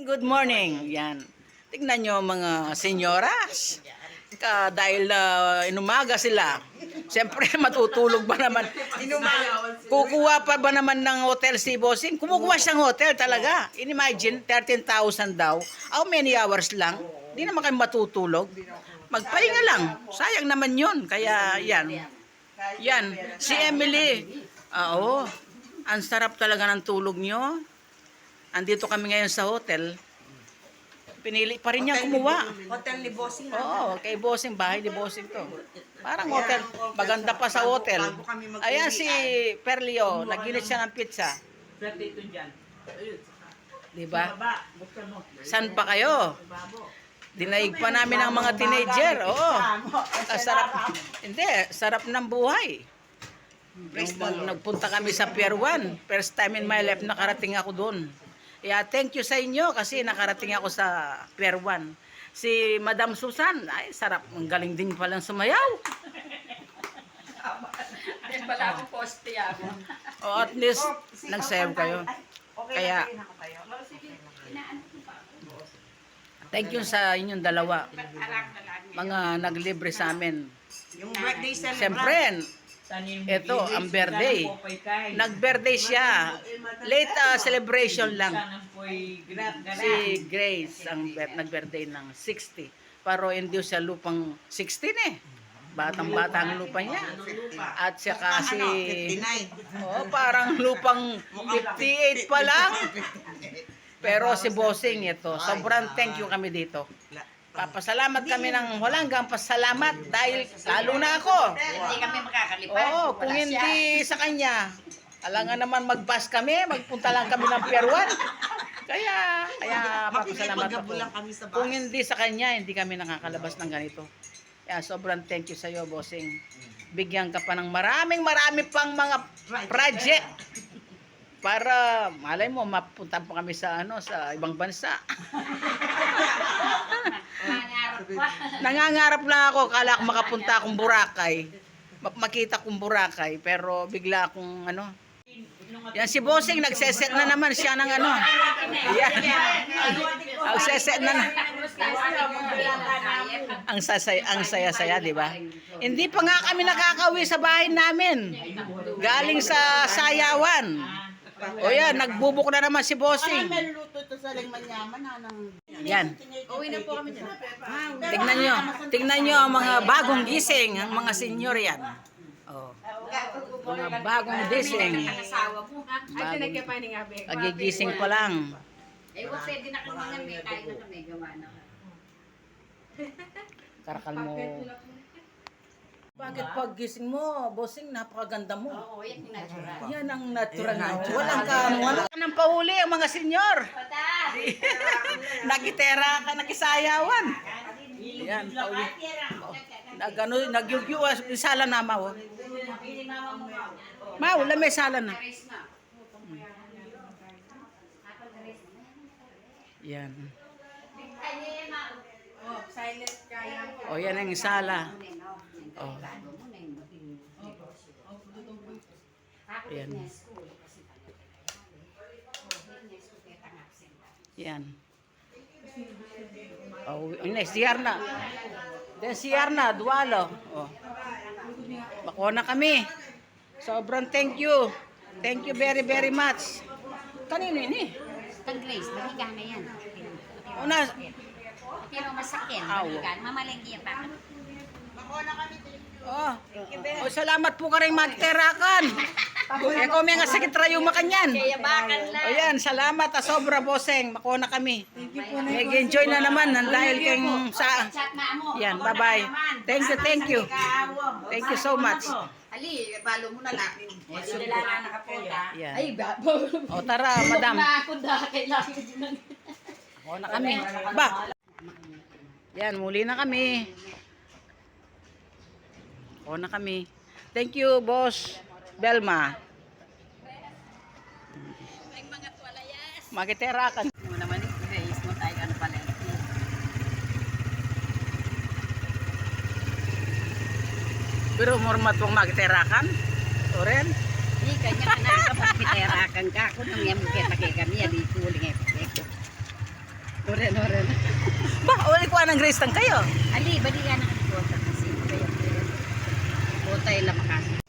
Good morning. Yan. Tingnan nyo mga senyoras. Dahil inumaga sila. Siyempre matutulog ba naman? Kukuha pa ba naman ng hotel si Bossing? Kumukuha siyang hotel talaga. Imagine, 13,000 daw. How many hours lang? Di naman kayo matutulog. Magpahinga lang. Sayang naman yun. Kaya yan. Yan. Si Emily. Oo. Ang sarap talaga ng tulog nyo. Andito kami ngayon sa hotel. Pinili pa rin niya kumuha. Hotel ni Bossing. Oo, kay Bossing, bahay ni Bossing to. Parang hotel, maganda pa sa hotel. Ayan si Perlio, naginit siya ng pizza. Diba? San pa kayo? Dinaig pa namin ang mga teenager. Oo. Sarap. Hindi, sarap ng buhay. Nagpunta kami sa Pier 1. First time in my life nakarating ako doon. Yeah, thank you sa inyo kasi nakarating ako sa Pier 1. Si Madam Susan, ay sarap. Ang galing din palang sumayaw. Wala akong poste ako. O at least, nagsayaw kayo. Kaya, thank you sa inyong dalawa. Mga naglibre sa amin. Yung birthday celebrant. Siyempre, ito, ang birthday. Nag-birthday siya. Late celebration lang. Si Grace, ang nag-birthday ng 60. Pero hindi siya lupang 16 eh. Batang-bata ang lupa niya. At saka si... 59. Oh, parang lupang 58 pa lang. Pero si Bossing ito, sobrang thank you kami dito. Papasalamat kami ng walang hanggang pasalamat dahil lalo na ako. Hindi kami makakalipan. Oo, kung hindi sa kanya, alangan naman mag-bus kami, magpunta lang kami ng Pier 1. Kaya papasalamat ako. Kung hindi sa kanya, hindi kami nakakalabas ng ganito. Kaya sobrang thank you sa iyo, Bossing. Bigyan ka pa ng maraming pang mga project. Para malay mo mapunta pa kami sa sa ibang bansa. Nangangarap lang ako, kala ko makapunta akong Boracay. Makita kong Boracay, pero bigla akong Yan si Bossing nagseset na naman siya ng Yan. Nagseset na. Ang saya-saya, di ba? Hindi pa nga kami nakakauwi sa bahay namin. Galing sa Sayawan. O yan, nagbubuk na naman si Bossing. May luto ito sa Manyaman. Yan. Uwi na po kami dyan. Tingnan nyo ang mga bagong gising, ang mga senior yan. Oh. Mga bagong gising. Nagigising pa lang. Eh, wag pwede na kang mga may kain na kami, gawa na ka. Karakal mo. Bakit pag gising mo, Bossing, napakaganda mo. Oo, yan yung natural. Yan ang natural na. Wala ka ng pauli ang mga senior. Nakitera ka, nakisayawan. Yan, pauli. Nagyugyuwas, sala na, Mau. Mau, lamay sala na. Yan. O, yan ang sala. Oh. Yan. Yan. Oh, ini siar na. Den siar na, duwalo. Oh. Makuha na kami. Sobrang thank you. Thank you very very much. Kanino ini? Kang Grace, balikan na yan. Una. Pero masakit, Aw. balikan. Mamalagi yan pa. Oh. Oh, salamat po ka rin magterakan. Eh kung may nga sakit rayo makanyan. Kaya bakan lang. O yan, salamat sobra, Bossing. Makuha na kami. Nag-enjoy na naman dahil kayong sa... Chat na mo. Yan, bye-bye. Thank you, thank you. Thank you so much. Ali, balo mo na lang. Sila lang na nakapunta. Yan. Ay, babo. O tara, madam. Na ako da, kailangan din lang. Makuha na kami. Ba? Yan, muli na kami. Makuha na kami. Thank you, boss. Belma. Magiterakan. Mo naman ni Grace mo tayo ano pala. Pero mormat pong magiterakan. Oren. Hindi kanya na kapag piterakan ka ako nang yan kita kay kami di tuling eh. Oren. Ba, wala ko ng Grace tang kayo. Ali, bali ka na ang kota kasi. Kotay lang makasi.